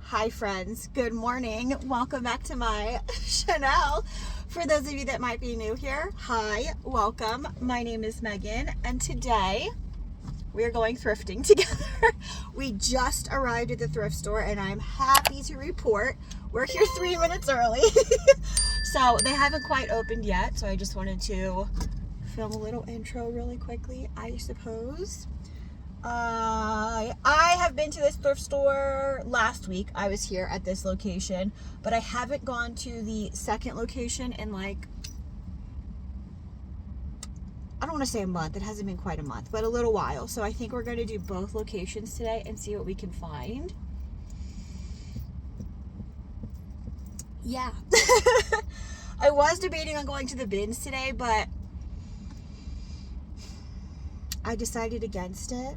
Hi friends, good morning. Welcome back to my channel. For those of you that might be new here, hi, welcome. My name is Megan and today we are going thrifting together. We just arrived at the thrift store and I'm happy to report we're here 3 minutes early. So they haven't quite opened yet, so I just wanted to film a little intro really quickly, I suppose. I have been to this thrift store last week. I was here at this location, but I haven't gone to the second location in like, I don't want to say a month. It hasn't been quite a month, but a little while. So I think we're going to do both locations today and see what we can find. Yeah. I was debating on going to the bins today, but I decided against it.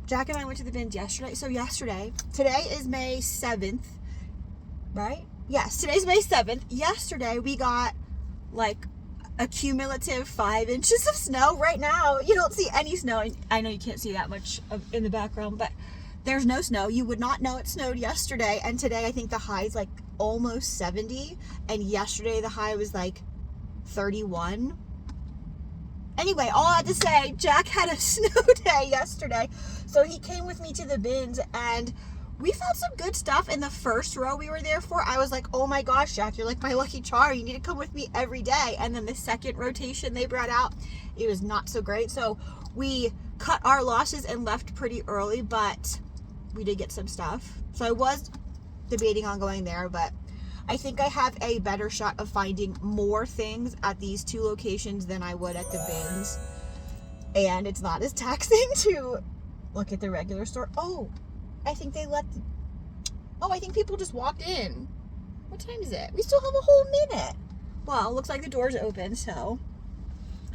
Jack and I went to the bins yesterday. So today is May 7th, right? Yes, today's May 7th. Yesterday we got like a cumulative 5 inches of snow. Right now you don't see any snow. I know you can't see that much in the background, but there's no snow. You would not know it snowed yesterday. And today I think the high is like almost 70. And yesterday the high was like 31. Anyway, all I had to say, Jack had a snow day yesterday, so he came with me to the bins, and we found some good stuff in the first row we were there for. I was like, oh my gosh, Jack, you're like my lucky charm. You need to come with me every day. And then the second rotation they brought out, it was not so great. So we cut our losses and left pretty early, but we did get some stuff. So I was debating on going there, but I think I have a better shot of finding more things at these two locations than I would at the bins. And it's not as taxing to look at the regular store. Oh, I think I think people just walked in. What time is it? We still have a whole minute. Well, it looks like the door's open, so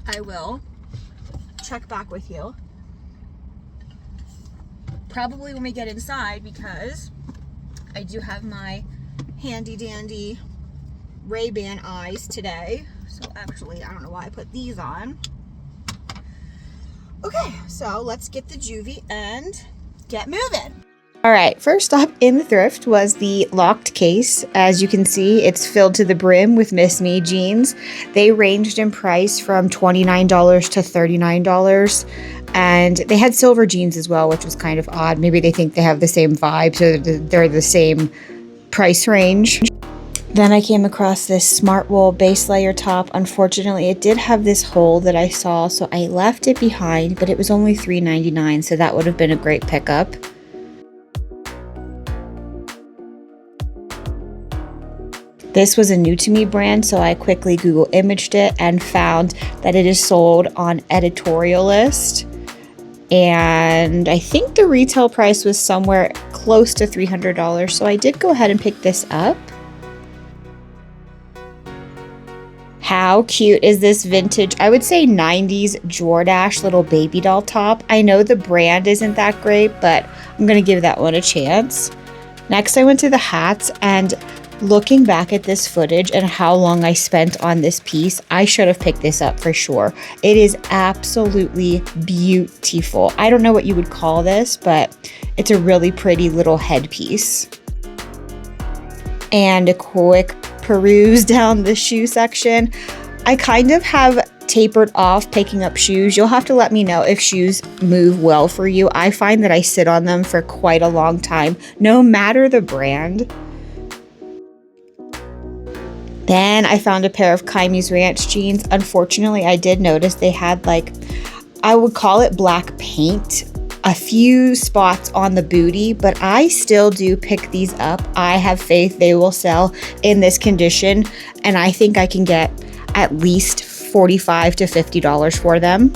I will check back with you. Probably when we get inside, because I do have my handy dandy Ray-Ban eyes today. So actually, I don't know why I put these on. Okay, so let's get the juvie and get moving. All right, first stop in the thrift was the locked case. As you can see, it's filled to the brim with Miss Me jeans. They ranged in price from $29 to $39. And they had silver jeans as well, which was kind of odd. Maybe they think they have the same vibe, so they're the same price range. Then I came across this smart wool base layer top. Unfortunately, it did have this hole that I saw, so I left it behind, but it was only $3.99, so that would have been a great pickup. This was a new to me brand, so I quickly Google imaged it and found that it is sold on Editorialist. And I think the retail price was somewhere close to $300, so I did go ahead and pick this up. How cute is this vintage, I would say 90s Jordache little baby doll top? I know the brand isn't that great, but I'm gonna give that one a chance. Next, I went to the hats, and looking back at this footage and how long I spent on this piece, I should have picked this up for sure. It is absolutely beautiful. I don't know what you would call this, but it's a really pretty little headpiece. And a quick peruse down the shoe section. I kind of have tapered off picking up shoes. You'll have to let me know if shoes move well for you. I find that I sit on them for quite a long time, no matter the brand. Then I found a pair of Kaimu's Ranch jeans. Unfortunately, I did notice they had like, I would call it black paint, a few spots on the booty, but I still do pick these up. I have faith they will sell in this condition, and I think I can get at least $45 to $50 for them.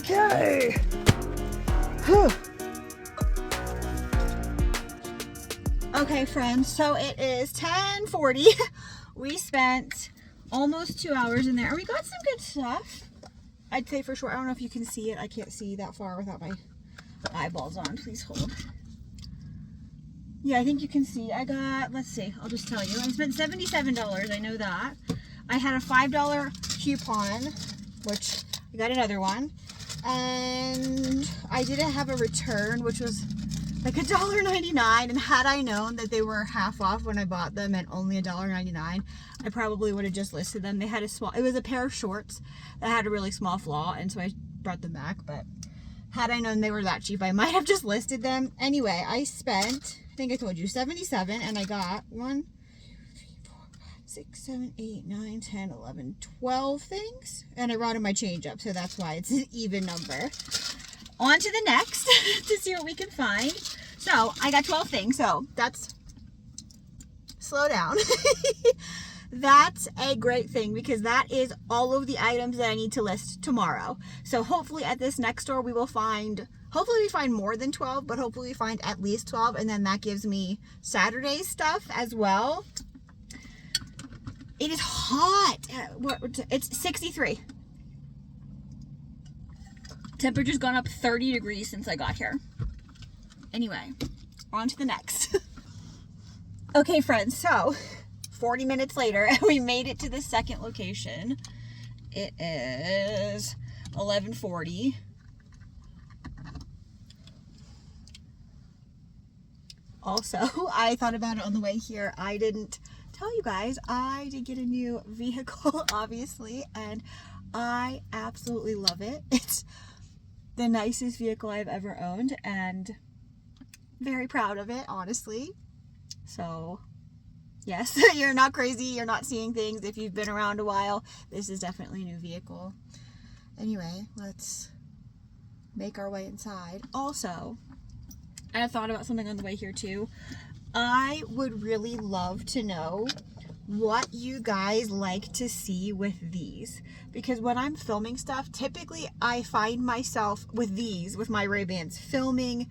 Okay. Whew. Okay, friends, so it is 10:40. We spent almost 2 hours in there. We got some good stuff, I'd say for sure. I don't know if you can see it. I can't see that far without my eyeballs on. Please hold. Yeah, I think you can see. I got, let's see, I'll just tell you. I spent $77, I know that. I had a $5 coupon, which I got another one. And I didn't have a return, which was like $1.99. And had I known that they were half off when I bought them and only $1.99, I probably would have just listed them. They had a small, it was a pair of shorts that had a really small flaw, and so I brought them back. But had I known they were that cheap, I might have just listed them. Anyway, I spent, I think I told you, $77, and I got 1, 2, 3, 4, 5, 6, 7, 8, 9, 10, 11, 12 things. And I rounded my change up, so that's why it's an even number. On to the next to see what we can find. So I got 12 things, so that's, slow down. That's a great thing, because that is all of the items that I need to list tomorrow. So hopefully at this next store we will find, hopefully we find more than 12, but hopefully we find at least 12, and then that gives me Saturday's stuff as well. It is hot. It's 63. Temperature's gone up 30 degrees since I got here. Anyway, on to the next. Okay, friends, so 40 minutes later, we made it to the second location. It is 11:40. Also, I thought about it on the way here. I didn't tell you guys, I did get a new vehicle, obviously, and I absolutely love it. It's the nicest vehicle I've ever owned, and very proud of it, honestly. So yes, you're not crazy, you're not seeing things. If you've been around a while, this is definitely a new vehicle. Anyway, let's make our way inside. Also, I thought about something on the way here too. I would really love to know what you guys like to see with these, because when I'm filming stuff, typically I find myself with these, with my Ray-Bans, filming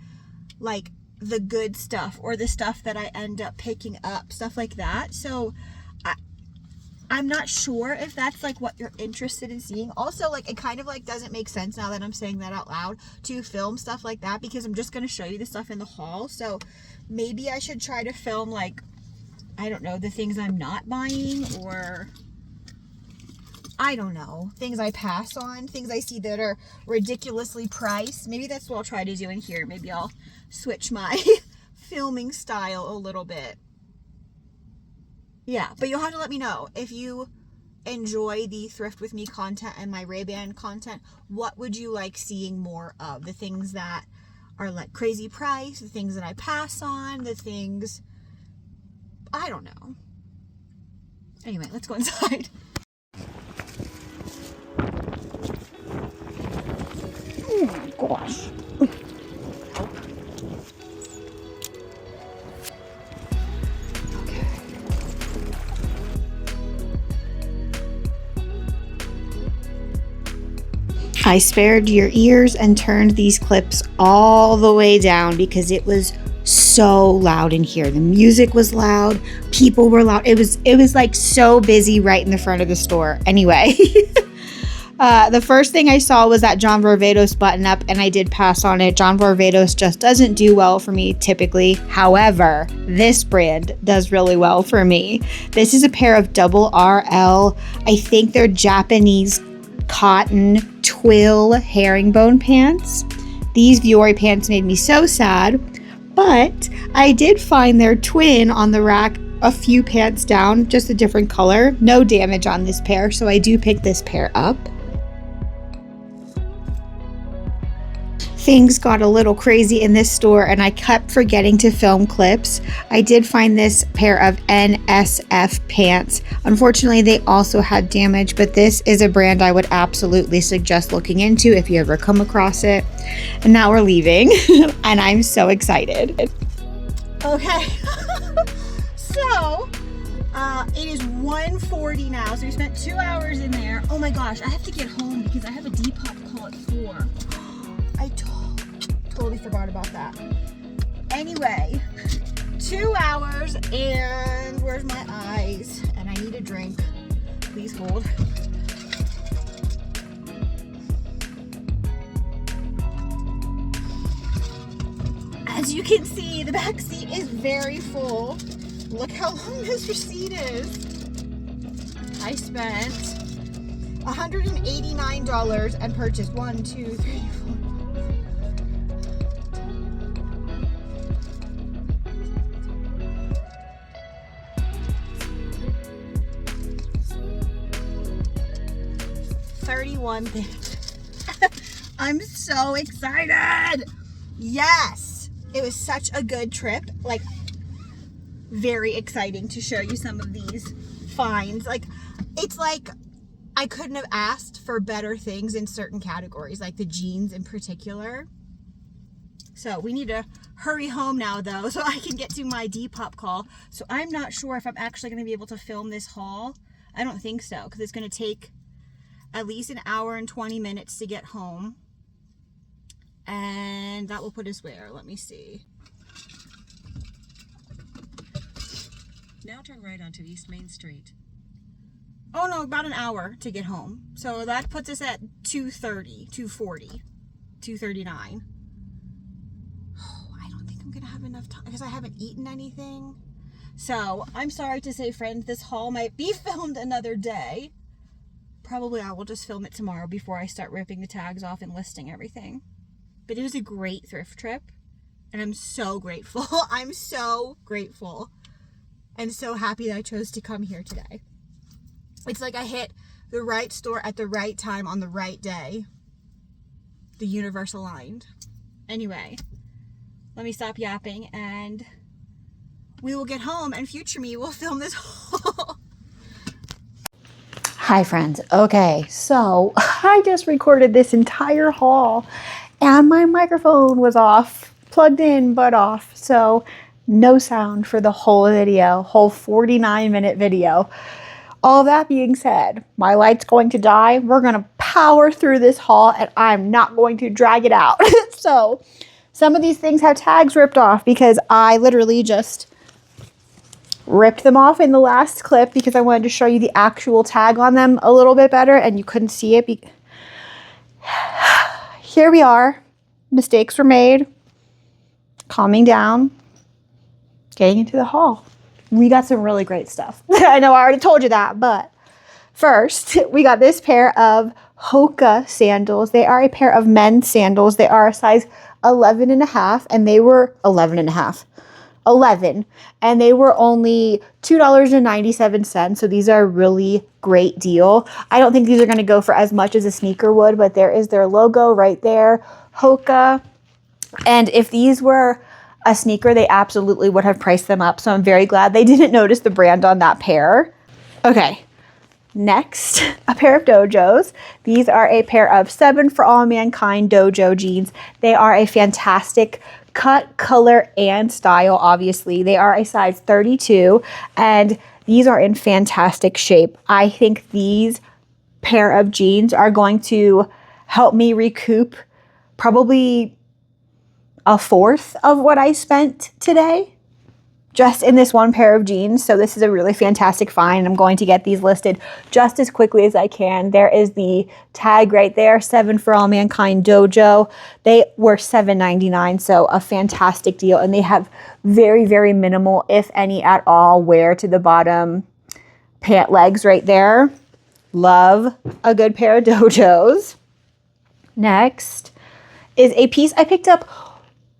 like the good stuff or the stuff that I end up picking up, stuff like that. So I'm not sure if that's like what you're interested in seeing. Also, like, it kind of like doesn't make sense now that I'm saying that out loud to film stuff like that, because I'm just going to show you the stuff in the haul. So maybe I should try to film, like, I don't know, the things I'm not buying, or I don't know, things I pass on, things I see that are ridiculously priced. Maybe that's what I'll try to do in here. Maybe I'll switch my filming style a little bit. Yeah, but you'll have to let me know if you enjoy the Thrift With Me content and my Ray-Ban content. What would you like seeing more of? The things that are like crazy price, the things that I pass on, the things, I don't know. Anyway, let's go inside. Oh my gosh. I spared your ears and turned these clips all the way down because it was so loud in here. The music was loud, people were loud. It was like so busy right in the front of the store. Anyway, the first thing I saw was that John Varvatos button up, and I did pass on it. John Varvatos just doesn't do well for me typically. However, this brand does really well for me. This is a pair of double RL. I think they're Japanese cotton twill herringbone pants. These Vuori pants made me so sad, but I did find their twin on the rack a few pants down, just a different color. No damage on this pair, so I do pick this pair up. Things got a little crazy in this store and I kept forgetting to film clips. I did find this pair of NSF pants. Unfortunately, they also had damage, but this is a brand I would absolutely suggest looking into if you ever come across it. And now we're leaving and I'm so excited. Okay, so it is 1:40 now, so we spent 2 hours in there. Oh my gosh, I have to get home because I have a Depop call at 4. I totally forgot about that. Anyway, 2 hours and where's my eyes? And I need a drink. Please hold. As you can see, the back seat is very full. Look how long this receipt is. I spent $189 and purchased 1, 2, 3, 4. $31 things. I'm so excited. Yes, it was such a good trip. Like, very exciting to show you some of these finds. Like, it's like I couldn't have asked for better things in certain categories, like the jeans in particular. So we need to hurry home now though, so I can get to my Depop call. So I'm not sure if I'm actually going to be able to film this haul. I don't think so, because it's going to take at least an hour and 20 minutes to get home. And that will put us where? Let me see. Now turn right onto East Main Street. Oh no, about an hour to get home. So that puts us at 2:30, 2:40, 2:39. Oh, I don't think I'm gonna have enough time because I haven't eaten anything. So I'm sorry to say, friends, this haul might be filmed another day. Probably I will just film it tomorrow before I start ripping the tags off and listing everything. But it was a great thrift trip, and I'm so grateful. I'm so grateful and so happy that I chose to come here today. It's like I hit the right store at the right time on the right day. The universe aligned. Anyway, let me stop yapping and we will get home and future me will film this haul. Hi friends. Okay, so I just recorded this entire haul and my microphone was off, plugged in but off, so no sound for the whole video, whole 49-minute video. All that being said, my light's going to die. We're going to power through this haul and I'm not going to drag it out. So some of these things have tags ripped off because I literally just ripped them off in the last clip because I wanted to show you the actual tag on them a little bit better and you couldn't see it. Here we are. Mistakes were made. Calming down. Getting into the haul. We got some really great stuff. I know I already told you that, but first we got this pair of Hoka sandals. They are a pair of men's sandals. They are a size 11.5 and they were 11 and they were only $2.97. So these are a really great deal. I don't think these are going to go for as much as a sneaker would, but there is their logo right there, Hoka. And if these were a sneaker, they absolutely would have priced them up. So I'm very glad they didn't notice the brand on that pair. Okay, next, a pair of Dojos. These are a pair of 7 for All Mankind Dojo jeans. They are a fantastic cut, color, and style, obviously. They are a size 32, and these are in fantastic shape. I think these pair of jeans are going to help me recoup probably a fourth of what I spent today just in this one pair of jeans. So this is a really fantastic find. I'm going to get these listed just as quickly as I can. There is the tag right there, 7 for All Mankind Dojo. They were $7.99, so a fantastic deal. And they have very, very minimal, if any at all, wear to the bottom pant legs right there. Love a good pair of Dojos. Next is a piece I picked up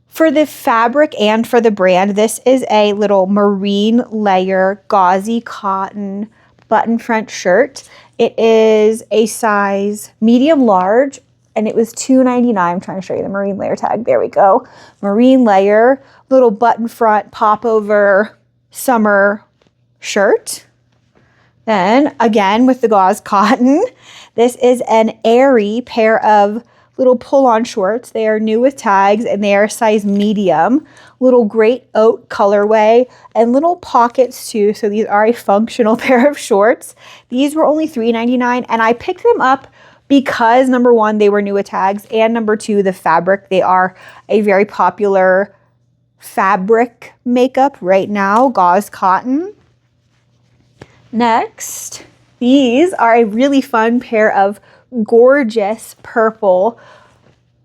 for the fabric and for the brand. This is a little marine layer gauzy cotton button front shirt. It is a size medium large and it was $2.99. I'm trying to show you the marine layer tag. There we go. Marine layer, little button front pop over summer shirt. Then again with the gauze cotton, this is an airy pair of little pull-on shorts. They are new with tags and they are size medium. Little great oat colorway and little pockets too. So these are a functional pair of shorts. These were only $3.99 and I picked them up because number one, they were new with tags, and number two, the fabric. They are a very popular fabric makeup right now, gauze cotton. Next, these are a really fun pair of gorgeous purple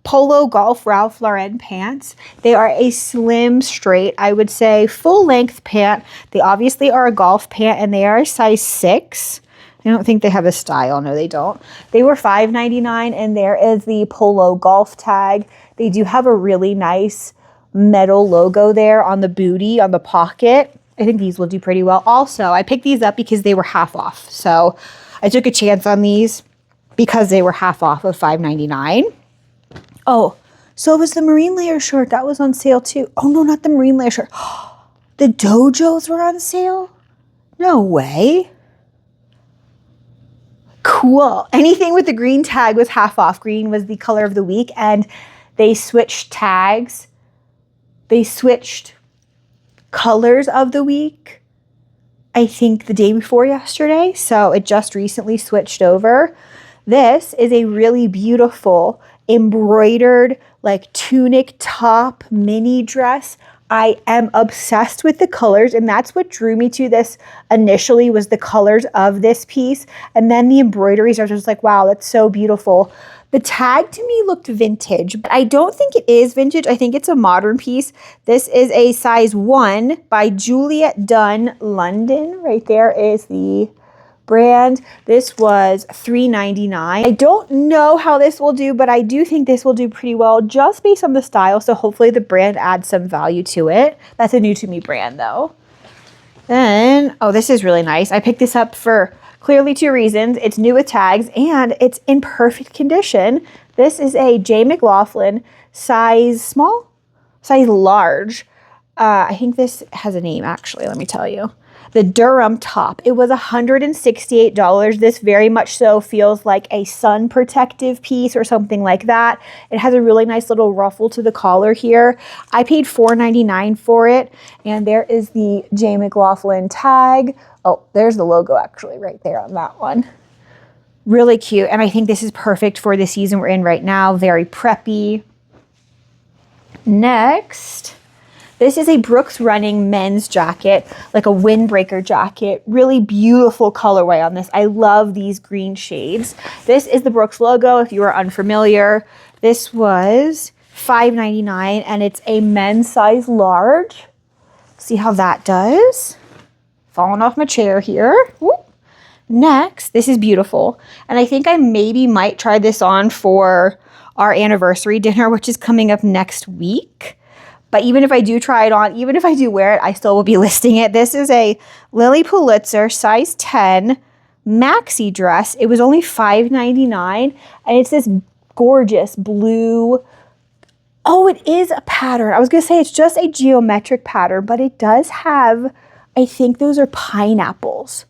Polo Golf Ralph Lauren pants. They are a slim, straight, I would say full length pant. They obviously are a golf pant and they are a size 6. I don't think they have a style. No, they don't. They were $5.99 and there is the Polo Golf tag. They do have a really nice metal logo there on the booty, on the pocket. I think these will do pretty well. Also, I picked these up because they were half off. So I took a chance on these because they were half off of $5.99. Oh, so it was the marine layer shirt that was on sale too. Oh no, not the marine layer shirt. The dojos were on sale? No way. Cool. Anything with the green tag was half off. Green was the color of the week and they switched tags. They switched colors of the week, I think the day before yesterday. So it just recently switched over. This is a really beautiful embroidered like tunic top mini dress. I am obsessed with the colors and that's what drew me to this initially was the colors of this piece. And then the embroideries are just like, wow, that's so beautiful. The tag to me looked vintage, but I don't think it is vintage. I think it's a modern piece. This is a size 1 by Juliet Dunn London. Right there is the brand. This was $3.99. I don't know how this will do, but I do think this will do pretty well just based on the style. So hopefully the brand adds some value to it. That's a new to me brand though. Then, oh, this is really nice. I picked this up for clearly 2 reasons. It's new with tags and it's in perfect condition. This is a J. McLaughlin size small, size large. I think this has a name actually, let me tell you. The Durham top. It was $168. This very much so feels like a sun protective piece or something like that. It has a really nice little ruffle to the collar here. I paid $4.99 for it. And there is the J. McLaughlin tag. Oh, there's the logo actually right there on that one. Really cute. And I think this is perfect for the season we're in right now. Very preppy. Next, this is a Brooks Running men's jacket, like a windbreaker jacket. Really beautiful colorway on this. I love these green shades. This is the Brooks logo if you are unfamiliar. This was $5.99 and it's a men's size large. See how that does? Falling off my chair here. Whoop. Next, this is beautiful. And I think I maybe might try this on for our anniversary dinner, which is coming up next week. But even if I do try it on, even if I do wear it, I still will be listing it. This is a Lily Pulitzer size 10 maxi dress. It was only $5.99 and it's this gorgeous blue. Oh, it is a pattern. I was going to say it's just a geometric pattern, but it does have, I think those are pineapples.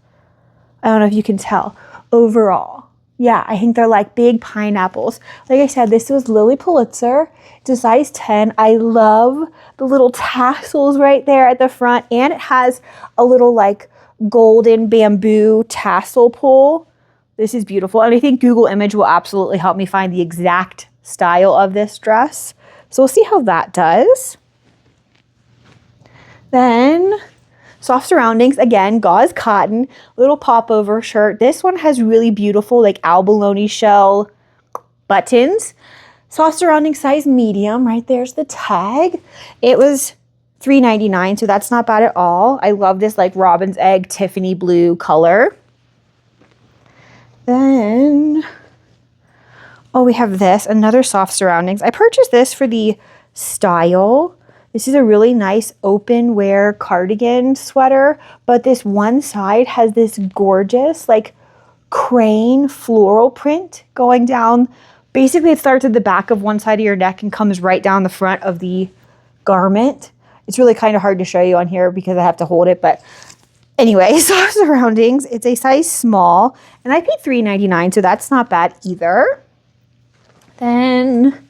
I don't know if you can tell overall. Yeah, I think they're like big pineapples. Like I said, this was Lily Pulitzer. It's a size 10. I love the little tassels right there at the front. And it has a little like golden bamboo tassel pull. This is beautiful. And I think Google Image will absolutely help me find the exact style of this dress. So we'll see how that does. Then soft surroundings, again, gauze cotton, little popover shirt. This one has really beautiful like abalone shell buttons. Soft surrounding size medium, right there's the tag. It was $3.99, so that's not bad at all. I love this like robin's egg Tiffany blue color. Then, oh, we have this, another soft surroundings. I purchased this for the style. This is a really nice open wear cardigan sweater, but this one side has this gorgeous like crane floral print going down. Basically, it starts at the back of one side of your neck and comes right down the front of the garment. It's really kind of hard to show you on here because I have to hold it, but anyway, soft surroundings. It's a size small, and I paid $3.99, so that's not bad either. Then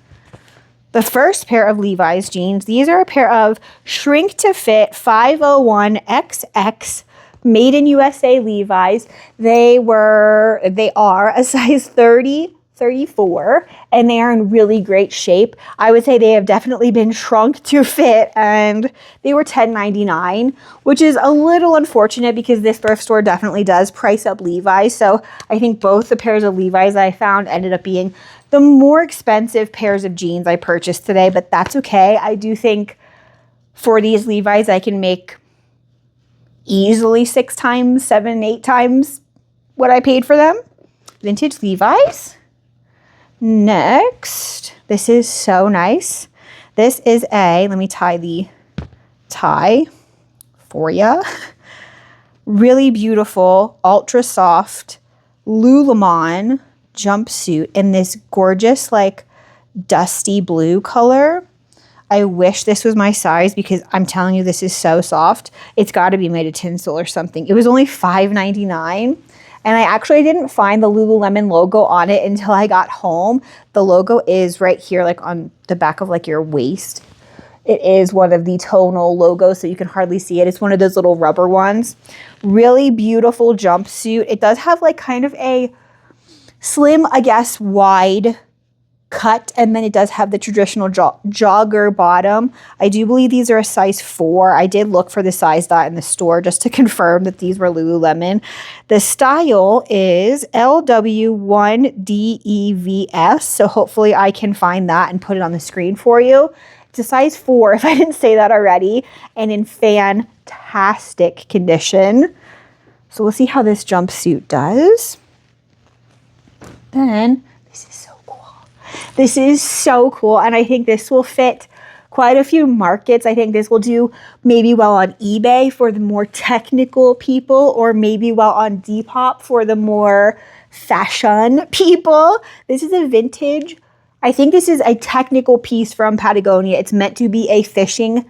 the first pair of Levi's jeans. These are a pair of shrink to fit 501XX made in USA Levi's. They are a size 30 34, and they are in really great shape. I would say they have definitely been shrunk to fit, and they were $10.99, which is a little unfortunate because this thrift store definitely does price up Levi's. So I think both the pairs of Levi's I found ended up being the more expensive pairs of jeans I purchased today, but that's okay. I do think for these Levi's I can make easily 6 times, 7, 8 times what I paid for them. Vintage Levi's. Next, this is so nice. This is let me tie the tie for you. Really beautiful, ultra soft Lululemon jumpsuit in this gorgeous, like, dusty blue color. I wish this was my size because I'm telling you, this is so soft. It's got to be made of tinsel or something. It was only $5.99. And I actually didn't find the Lululemon logo on it until I got home. The logo is right here, like on the back of like your waist. It is one of the tonal logos, so you can hardly see it. It's one of those little rubber ones. Really beautiful jumpsuit. It does have like kind of a slim, I guess, wide cut, and then it does have the traditional jogger bottom. I do believe these are a size 4. I did look for the size dot in the store just to confirm that these were Lululemon. The style is LW1DEVS, so hopefully I can find that and put it on the screen for you. It's a size 4, if I didn't say that already, and in fantastic condition. So we'll see how this jumpsuit does. Then, this is so cool. This is so cool, and I think this will fit quite a few markets. I think this will do maybe well on eBay for the more technical people, or maybe well on Depop for the more fashion people. This is a vintage, I think this is a technical piece from Patagonia. It's meant to be a fishing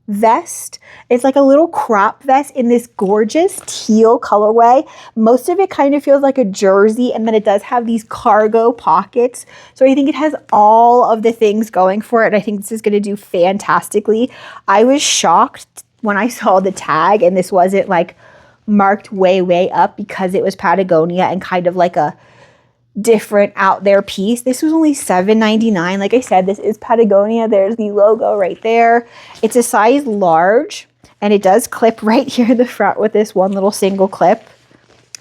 vest. It's like a little crop vest in this gorgeous teal colorway. Most of it kind of feels like a jersey, and then it does have these cargo pockets. So I think it has all of the things going for it, and I think this is going to do fantastically. I was shocked when I saw the tag and this wasn't like marked way up because it was Patagonia and kind of like a different out there piece. This was only $7.99. Like I said, this is Patagonia. There's the logo right there. It's a size large, and it does clip right here in the front with this one little single clip.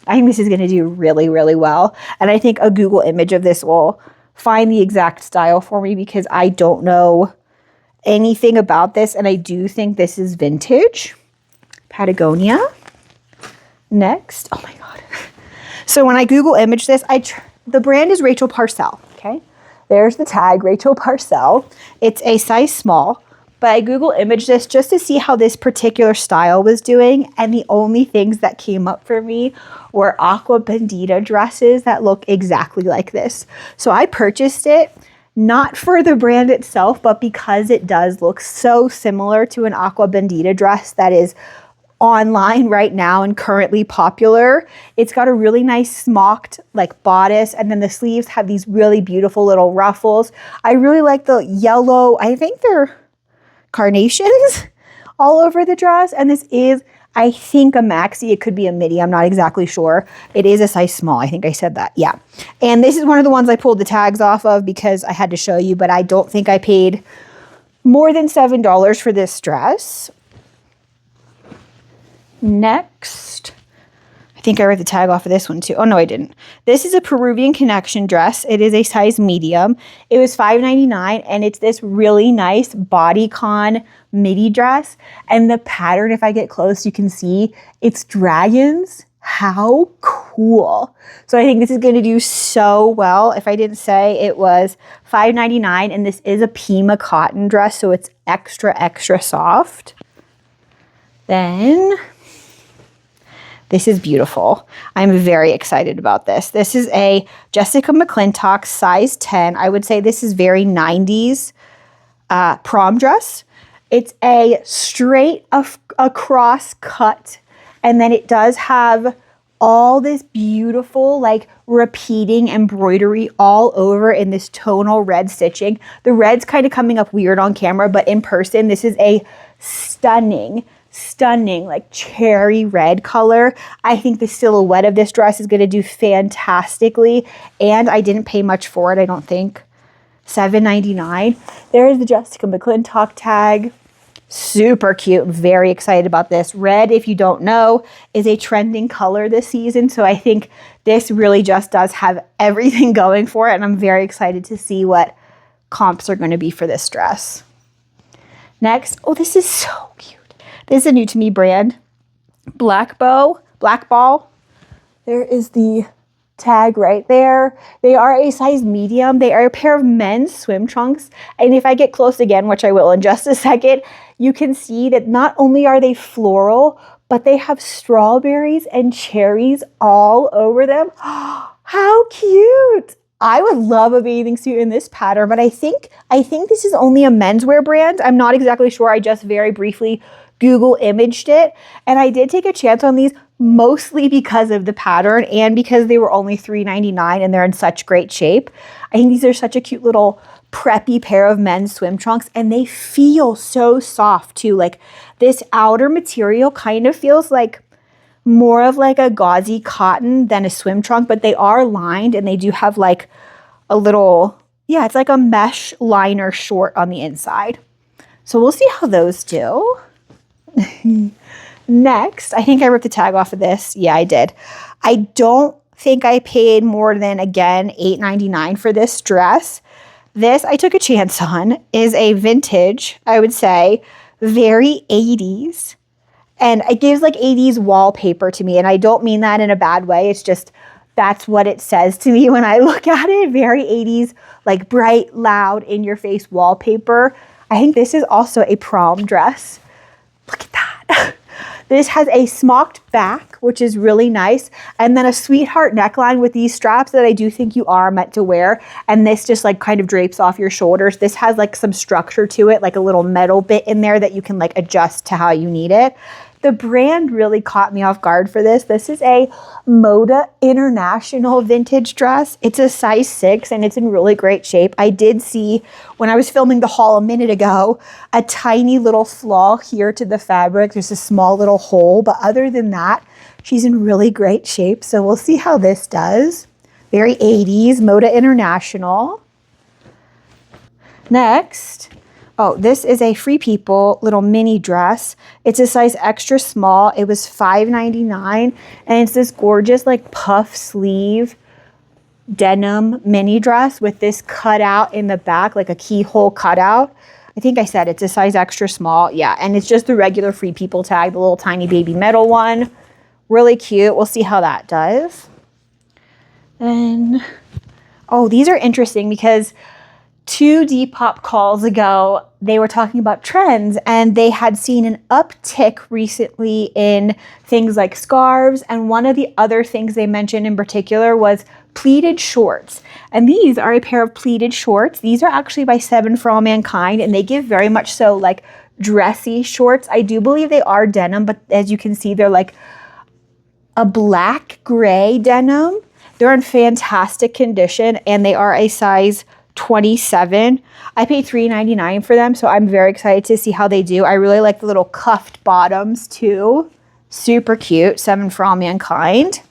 I think this is going to do really well, and I think a Google image of this will find the exact style for me because I don't know anything about this, and I do think this is vintage Patagonia. Next, oh my god. So when I Google image this, the brand is Rachel Parcell, okay? There's the tag, Rachel Parcell. It's a size small, but I Google imaged this just to see how this particular style was doing, and the only things that came up for me were aqua bandita dresses that look exactly like this. So I purchased it, not for the brand itself, but because it does look so similar to an aqua bandita dress that is online right now and currently popular. It's got a really nice smocked like bodice, and then the sleeves have these really beautiful little ruffles. I really like the yellow, I think they're carnations all over the dress, and this is, I think, a maxi. It could be a midi, I'm not exactly sure. It is a size small, I think I said that, yeah. And this is one of the ones I pulled the tags off of because I had to show you, but I don't think I paid more than $7 for this dress. Next, I think I read the tag off of this one too. Oh no, I didn't. This is a Peruvian Connection dress. It is a size medium. It was $5.99, and it's this really nice bodycon midi dress. And the pattern, if I get close, you can see it's dragons. How cool. So I think this is going to do so well. If I didn't say, it was $5.99, and this is a Pima cotton dress, so it's extra soft. Then this is beautiful. I'm very excited about this. This is a Jessica McClintock size 10. I would say this is very 90s prom dress. It's a straight across cut, and then it does have all this beautiful like repeating embroidery all over in this tonal red stitching. The red's kind of coming up weird on camera, but in person, this is a stunning stunning, like cherry red color. I think the silhouette of this dress is going to do fantastically, and I didn't pay much for it, I don't think. $7.99. There is the Jessica McClintock tag. Super cute. Very excited about this. Red, if you don't know, is a trending color this season. So I think this really just does have everything going for it. And I'm very excited to see what comps are going to be for this dress. Next, oh, this is so cute. This is a new to me brand. Black Ball. There is the tag right there. They are a size medium. They are a pair of men's swim trunks. And if I get close again, which I will in just a second, you can see that not only are they floral, but they have strawberries and cherries all over them. How cute! I would love a bathing suit in this pattern, but I think this is only a menswear brand. I'm not exactly sure. I just very briefly Google imaged it, and I did take a chance on these mostly because of the pattern and because they were only $3.99 and they're in such great shape. I think these are such a cute little preppy pair of men's swim trunks, and they feel so soft too. Like this outer material kind of feels like more of like a gauzy cotton than a swim trunk, but they are lined and they do have like a little, yeah, it's like a mesh liner short on the inside. So we'll see how those do. Next, I think I ripped the tag off of this. Yeah, I did. I don't think I paid more than, again, $8.99 for this dress. This I took a chance on is a vintage, I would say, very 80s. And it gives like 80s wallpaper to me. And I don't mean that in a bad way. It's just that's what it says to me when I look at it. Very 80s, like bright, loud, in-your-face wallpaper. I think this is also a prom dress. Look at that. This has a smocked back, which is really nice, and then a sweetheart neckline with these straps that I do think you are meant to wear, and this just like kind of drapes off your shoulders. This has like some structure to it, like a little metal bit in there that you can like adjust to how you need it. The brand really caught me off guard for this. This is a Moda International vintage dress. It's a size 6 and it's in really great shape. I did see when I was filming the haul a minute ago, a tiny little flaw here to the fabric. There's a small little hole, but other than that, she's in really great shape. So we'll see how this does. Very 80s, Moda International. Next. Oh, this is a Free People little mini dress. It's a size extra small. It was $5.99, and it's this gorgeous like puff sleeve denim mini dress with this cutout in the back, like a keyhole cutout. I think I said it's a size extra small. Yeah, and it's just the regular Free People tag, the little tiny baby metal one. Really cute. We'll see how that does. And, oh, these are interesting because 2 Depop calls ago, they were talking about trends and they had seen an uptick recently in things like scarves. And one of the other things they mentioned in particular was pleated shorts. And these are a pair of pleated shorts. These are actually by 7 For All Mankind, and they give very much so like dressy shorts. I do believe they are denim, but as you can see, they're like a black gray denim. They're in fantastic condition and they are a size 27. I paid $3.99 for them, so I'm very excited to see how they do. I really like the little cuffed bottoms too. Super cute. 7 For All Mankind.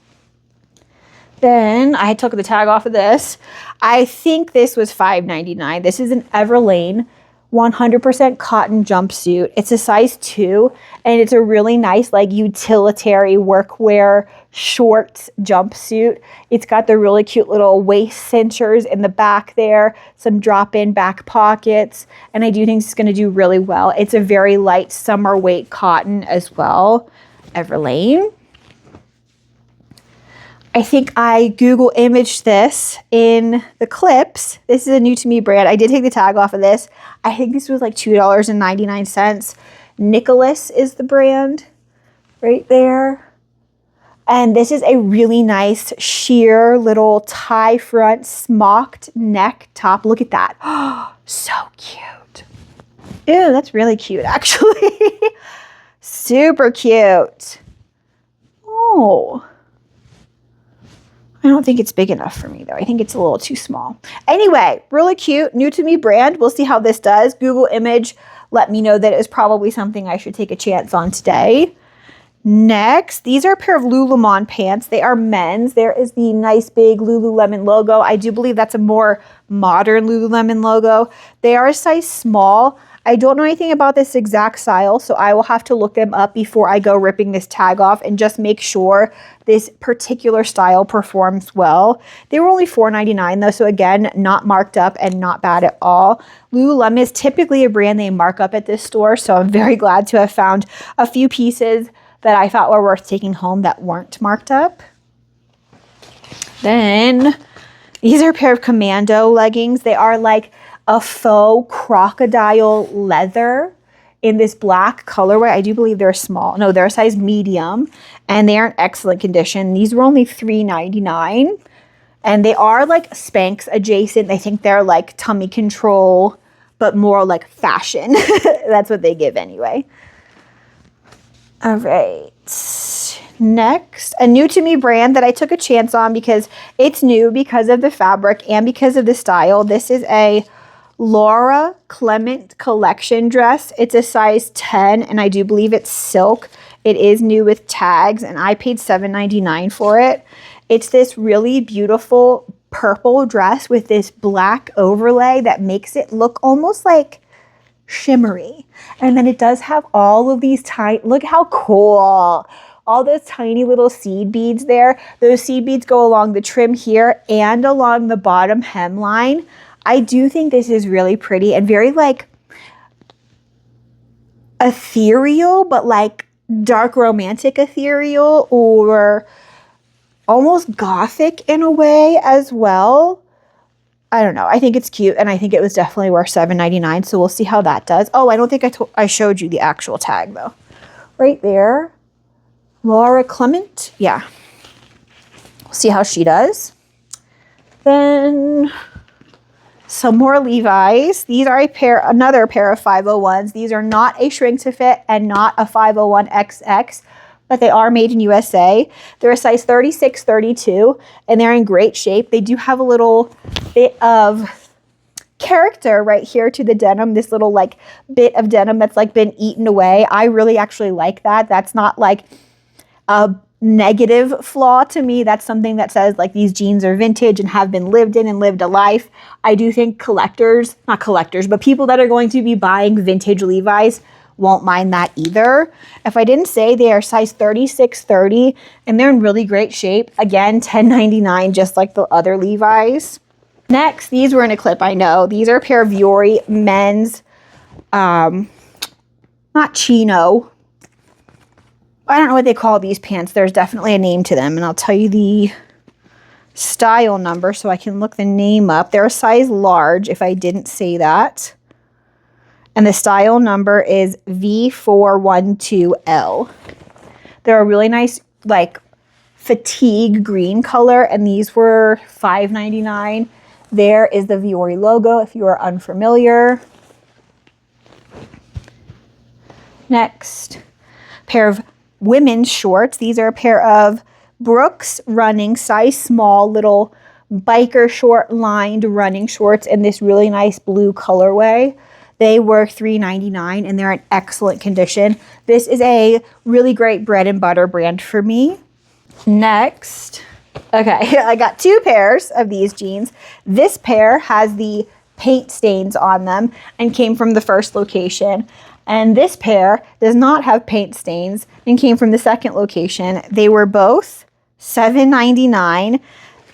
Then I took the tag off of this. I think this was $5.99. This is an Everlane 100% cotton jumpsuit. It's a size 2, and it's a really nice like utilitarian workwear short jumpsuit. It's got the really cute little waist cinchers in the back there, some drop-in back pockets, and I do think it's going to do really well. It's a very light summer weight cotton as well. Everlane. I think I Google imaged this in the clips. This is a new to me brand. I did take the tag off of this. I think this was like $2.99. Nicholas is the brand right there. And this is a really nice sheer little tie front smocked neck top. Look at that. Oh, so cute. Ew, that's really cute actually. Super cute. Oh. I don't think it's big enough for me though. I think it's a little too small. Anyway, really cute, new to me brand. We'll see how this does. Google image let me know that it was probably something I should take a chance on today. Next, these are a pair of Lululemon pants. They are men's. There is the nice big Lululemon logo. I do believe that's a more modern Lululemon logo. They are a size small. I don't know anything about this exact style, so I will have to look them up before I go ripping this tag off and just make sure this particular style performs well. They were only $4.99 though, so again, not marked up and not bad at all. Lululemon is typically a brand they mark up at this store, so I'm very glad to have found a few pieces that I thought were worth taking home that weren't marked up. Then these are a pair of commando leggings. They are like a faux crocodile leather in this black colorway. I do believe they're small. No, they're a size medium and they are in excellent condition. These were only $3.99 and they are like Spanx adjacent. I think they're like tummy control, but more like fashion. That's what they give anyway. All right, next, a new to me brand that I took a chance on because it's new because of the fabric and because of the style. This is a Laura Clement collection dress. It's a size 10 and I do believe it's silk. It is new with tags and I paid $7.99 for it. It's this really beautiful purple dress with this black overlay that makes it look almost like shimmery. And then it does have all of these tiny, look how cool, all those tiny little seed beads there. Those seed beads go along the trim here and along the bottom hemline. I do think this is really pretty and very like ethereal, but like dark romantic ethereal or almost gothic in a way as well. I don't know. I think it's cute and I think it was definitely worth $7.99. So we'll see how that does. Oh, I don't think I showed you the actual tag though. Right there. Laura Clement. Yeah. We'll see how she does. Then some more Levi's. These are another pair of 501s. These are not a shrink to fit and not a 501XX, but they are made in USA. They're a size 36, 32, and they're in great shape. They do have a little bit of character right here to the denim, this little like bit of denim that's like been eaten away. I really actually like that. That's not like a negative flaw to me. That's something that says like these jeans are vintage and have been lived in and lived a life. I do think not collectors, but people that are going to be buying vintage Levi's won't mind that either. If I didn't say, they are size 36, 30, and they're in really great shape. Again, $10.99, just like the other Levi's. Next, these were in a clip, I know. These are a pair of Vuori men's, not chino. I don't know what they call these pants. There's definitely a name to them, and I'll tell you the style number so I can look the name up. They're a size large, if I didn't say that. And the style number is V412L. They're a really nice, like, fatigue green color, and these were $5.99. There is the Vuori logo if you are unfamiliar. Next, pair of women's shorts. These are a pair of Brooks running size small little biker short lined running shorts in this really nice blue colorway. They were $3.99 and they're in excellent condition. This is a really great bread and butter brand for me. Next, okay, I got two pairs of these jeans. This pair has the paint stains on them and came from the first location. And this pair does not have paint stains and came from the second location. They were both $7.99.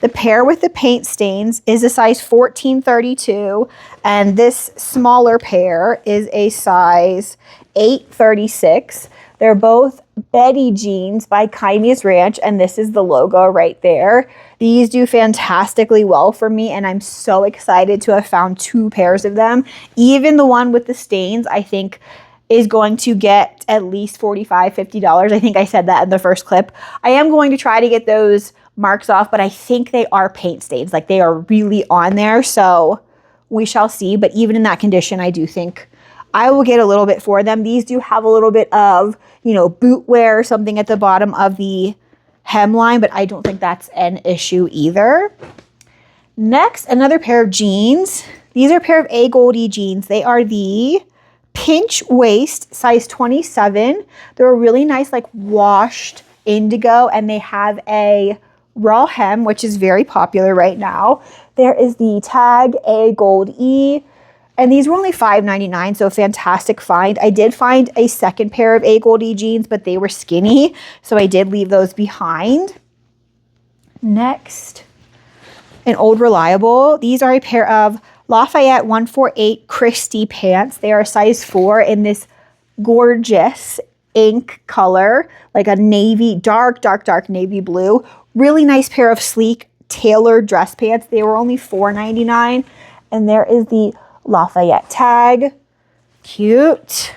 The pair with the paint stains is a size 1432, and this smaller pair is a size 836. They're both Betty jeans by Kindness Ranch, and this is the logo right there. These do fantastically well for me, and I'm so excited to have found two pairs of them. Even the one with the stains, I think, is going to get at least $45, $50. I think I said that in the first clip. I am going to try to get those marks off, but I think they are paint stains. Like, they are really on there, so we shall see. But even in that condition, I do think I will get a little bit for them. These do have a little bit of, you know, boot wear or something at the bottom of the hemline, but I don't think that's an issue either. Next, another pair of jeans. These are a pair of A Goldie jeans. They are the pinch waist, size 27. They're a really nice, like washed indigo, and they have a raw hem, which is very popular right now. There is the tag A gold E, and these were only $5.99, so a fantastic find. I did find a second pair of A gold E jeans, but they were skinny, so I did leave those behind. Next, an Old Reliable. These are a pair of Lafayette 148 Christie pants. They are a size 4 in this gorgeous ink color, like a navy, dark navy blue. Really nice pair of sleek tailored dress pants. They were only $4.99. And there is the Lafayette tag. Cute.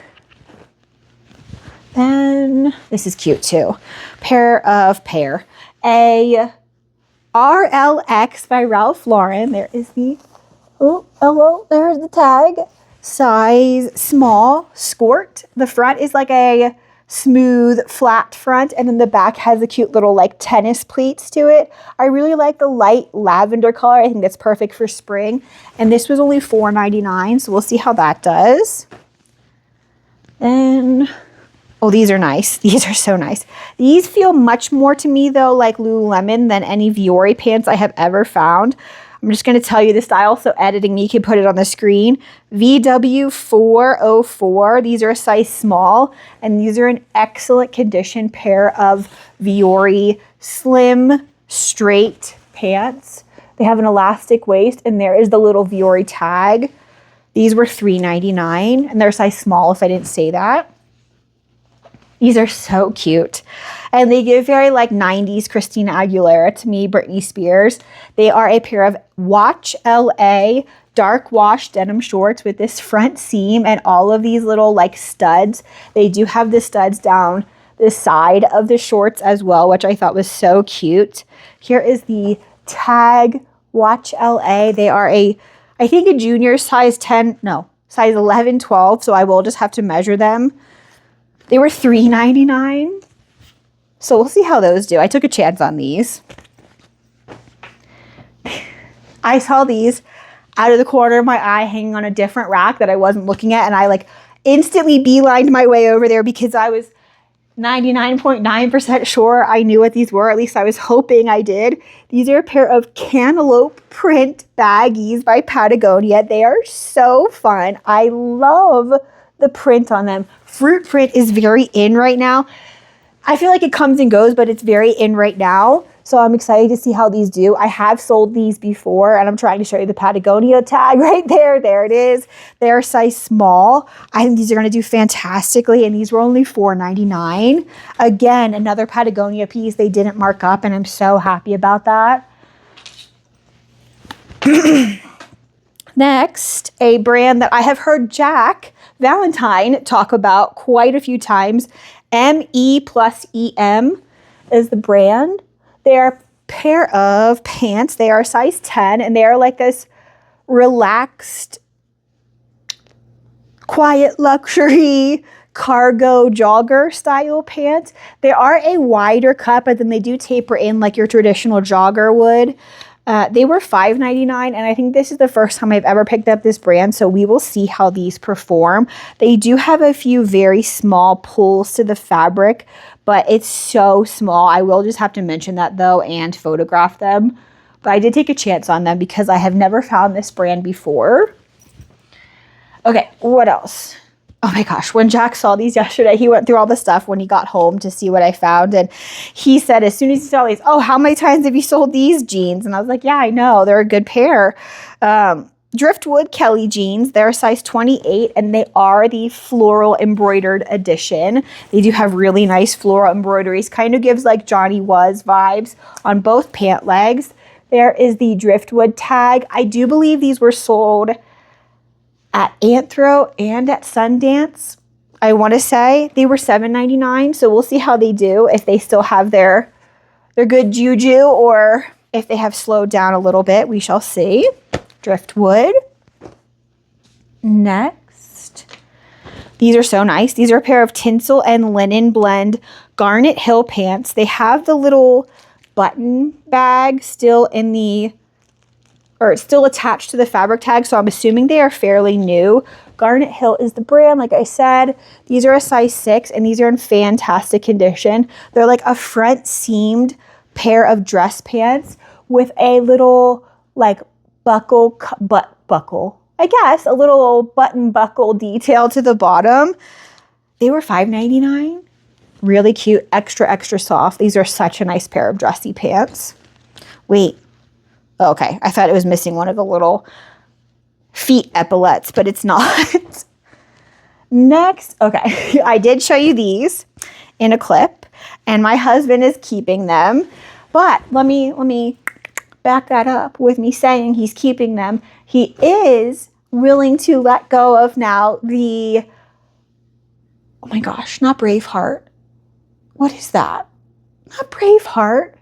Then this is cute too. A RLX by Ralph Lauren. There is the, oh, hello, there's the tag. Size small, skirt. The front is like a smooth, flat front, and then the back has a cute little like tennis pleats to it. I really like the light lavender color. I think that's perfect for spring. And this was only $4.99, so we'll see how that does. And oh, these are nice. These are so nice. These feel much more to me though like Lululemon than any Vuori pants I have ever found. I'm just going to tell you the style, so editing me can put it on the screen. VW404. These are a size small, and these are an excellent condition pair of Vuori slim, straight pants. They have an elastic waist, and there is the little Vuori tag. These were $3.99, and they're size small if I didn't say that. These are so cute. And they give very like 90s Christina Aguilera to me, Britney Spears. They are a pair of Watch LA dark wash denim shorts with this front seam and all of these little like studs. They do have the studs down the side of the shorts as well, which I thought was so cute. Here is the tag Watch LA. They are I think a junior size 10, no, size 11, 12. So I will just have to measure them. They were $3.99. So we'll see how those do. I took a chance on these. I saw these out of the corner of my eye hanging on a different rack that I wasn't looking at. And I like instantly beelined my way over there because I was 99.9% sure I knew what these were. At least I was hoping I did. These are a pair of cantaloupe print baggies by Patagonia. They are so fun. I love the print on them. Fruit print is very in right now. I feel like it comes and goes, but it's very in right now. So I'm excited to see how these do. I have sold these before, and I'm trying to show you the Patagonia tag right there. There it is. They're size small. I think these are going to do fantastically, and these were only $4.99. Again, another Patagonia piece they didn't mark up, and I'm so happy about that. Next, a brand that I have heard Jack Valentine talk about quite a few times. ME+EM is the brand. They are a pair of pants. They are size 10, and they are like this relaxed, quiet luxury cargo jogger style pants. They are a wider cut, but then they do taper in like your traditional jogger would. They were $5.99, and I think this is the first time I've ever picked up this brand, so we will see how these perform. They do have a few very small pulls to the fabric, but it's so small. I will just have to mention that though and photograph them. But I did take a chance on them because I have never found this brand before. Okay, what else? Oh my gosh, when Jack saw these yesterday, he went through all the stuff when he got home to see what I found. And he said, as soon as he saw these, oh, how many times have you sold these jeans? And I was like, yeah, I know. They're a good pair. Driftwood Kelly jeans. They're a size 28, and they are the floral embroidered edition. They do have really nice floral embroideries. Kind of gives like Johnny Was vibes on both pant legs. There is the Driftwood tag. I do believe these were sold at Anthro and at Sundance. I want to say they were $7.99, so we'll see how they do, if they still have their good juju or if they have slowed down a little bit. We shall see. Driftwood. Next. These are so nice. These are a pair of tinsel and linen blend Garnet Hill pants. They have the little button bag still in the or it's still attached to the fabric tag, so I'm assuming they are fairly new. Garnet Hill is the brand, like I said. These are a size 6, and these are in fantastic condition. They're like a front seamed pair of dress pants with a little like buckle, I guess, a little button buckle detail to the bottom. They were $5.99. Really cute, extra, extra soft. These are such a nice pair of dressy pants. Wait. Okay, I thought it was missing one of the little feet epaulets, but it's not. Next, okay, I did show you these in a clip, and my husband is keeping them. But let me back that up with me saying he's keeping them. He is willing to let go of now the, oh my gosh, not Braveheart. What is that? Not Braveheart.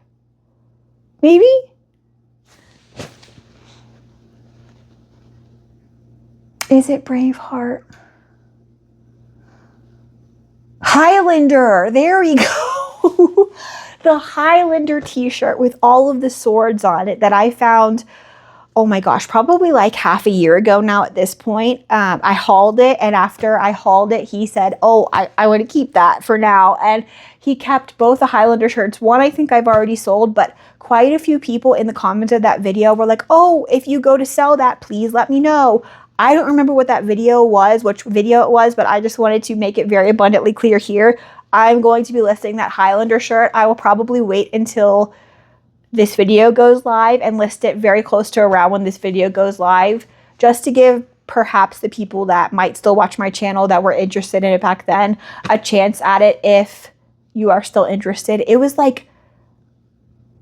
Maybe? Is it Braveheart? Highlander. There we go. The Highlander t-shirt with all of the swords on it that I found, oh my gosh, probably like half a year ago now at this point. I hauled it, and after I hauled it, he said, oh, I want to keep that for now. And he kept both the Highlander shirts. One I think I've already sold, but quite a few people in the comments of that video were like, oh, if you go to sell that, please let me know. I don't remember what that video was, which video it was, but I just wanted to make it very abundantly clear here. I'm going to be listing that Highlander shirt. I will probably wait until this video goes live and list it very close to around when this video goes live, just to give perhaps the people that might still watch my channel that were interested in it back then a chance at it if you are still interested. It was like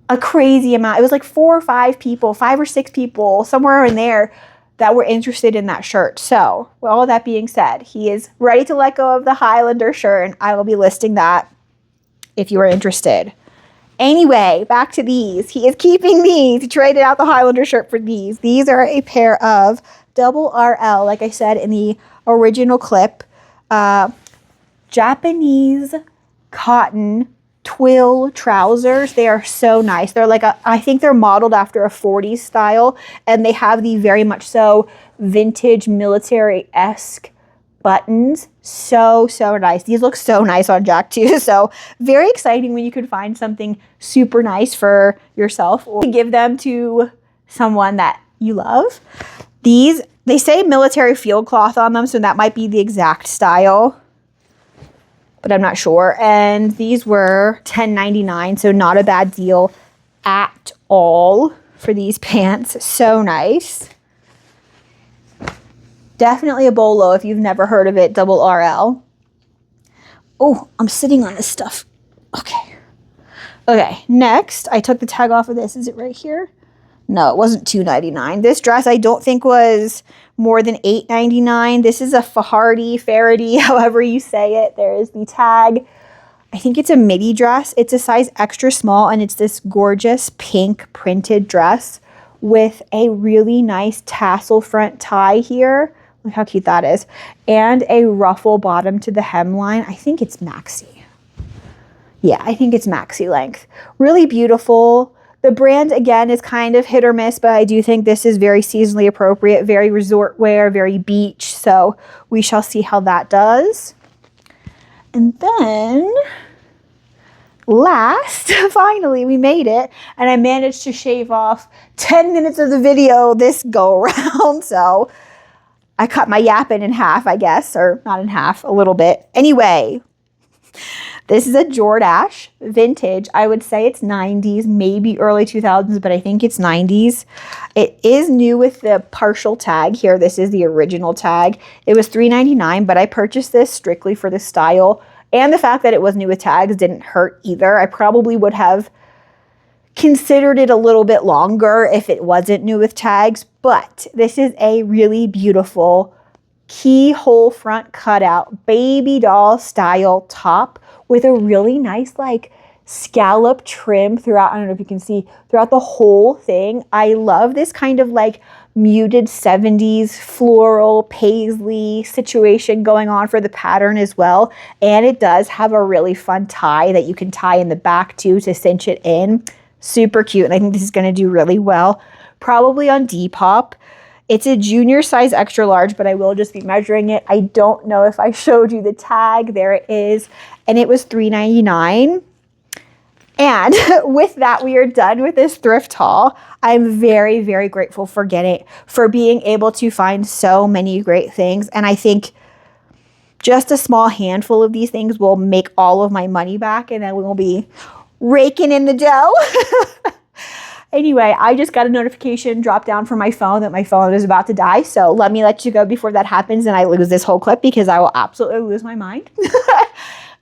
a crazy amount. It was like 4 or 5 people, 5 or 6 people, somewhere in there that were interested in that shirt. So, with all that being said, he is ready to let go of the Highlander shirt, and I will be listing that if you are interested. Anyway, back to these. He is keeping these. He traded out the Highlander shirt for these. These are a pair of double RL, like I said in the original clip, Japanese cotton twill trousers. They are so nice. They're like I think they're modeled after a 40s style, and they have the very much so vintage military-esque buttons. So nice. These look so nice on Jack too. So very exciting when you can find something super nice for yourself or give them to someone that you love. These, they say military field cloth on them, so that might be the exact style, but I'm not sure. And these were $10.99, so not a bad deal at all for these pants. So nice. Definitely a BOLO if you've never heard of it, double RL. Oh, I'm sitting on this stuff. Okay. Okay, next, I took the tag off of this. Is it right here? No, it wasn't $2.99. This dress I don't think was more than $8.99. This is a Faraday, however you say it. There is the tag. I think it's a midi dress. It's a size extra small, and it's this gorgeous pink printed dress with a really nice tassel front tie here. Look how cute that is. And a ruffle bottom to the hemline. I think it's maxi. Yeah, I think it's maxi length. Really beautiful. The brand, again, is kind of hit or miss, but I do think this is very seasonally appropriate, very resort wear, very beach. So we shall see how that does. And then last, finally, we made it. And I managed to shave off 10 minutes of the video this go around. So I cut my yapping in half, I guess, or not in half, a little bit. Anyway, this is a Jordache vintage. I would say it's 90s, maybe early 2000s, but I think it's 90s. It is new with the partial tag here. This is the original tag. It was $3.99, but I purchased this strictly for the style. And the fact that it was new with tags didn't hurt either. I probably would have considered it a little bit longer if it wasn't new with tags, but this is a really beautiful keyhole front cutout baby doll style top with a really nice like scallop trim throughout. I don't know if you can see throughout the whole thing. I love this kind of like muted 70s floral paisley situation going on for the pattern as well. And it does have a really fun tie that you can tie in the back too to cinch it in. Super cute. And I think this is going to do really well. probably on Depop. It's a junior size extra large, but I will just be measuring it. I don't know if I showed you the tag. There it is. And it was $3.99. And with that, we are done with this thrift haul. I'm very, very grateful for being able to find so many great things. And I think just a small handful of these things will make all of my money back, and then we will be raking in the dough. Anyway, I just got a notification drop down from my phone that my phone is about to die. So let me let you go before that happens and I lose this whole clip, because I will absolutely lose my mind.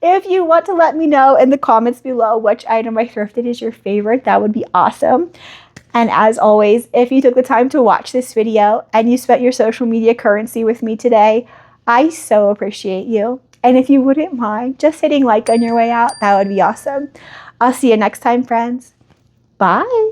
If you want to let me know in the comments below which item I thrifted is your favorite, that would be awesome. And as always, if you took the time to watch this video and you spent your social media currency with me today, I so appreciate you. And if you wouldn't mind just hitting like on your way out, that would be awesome. I'll see you next time, friends. Bye.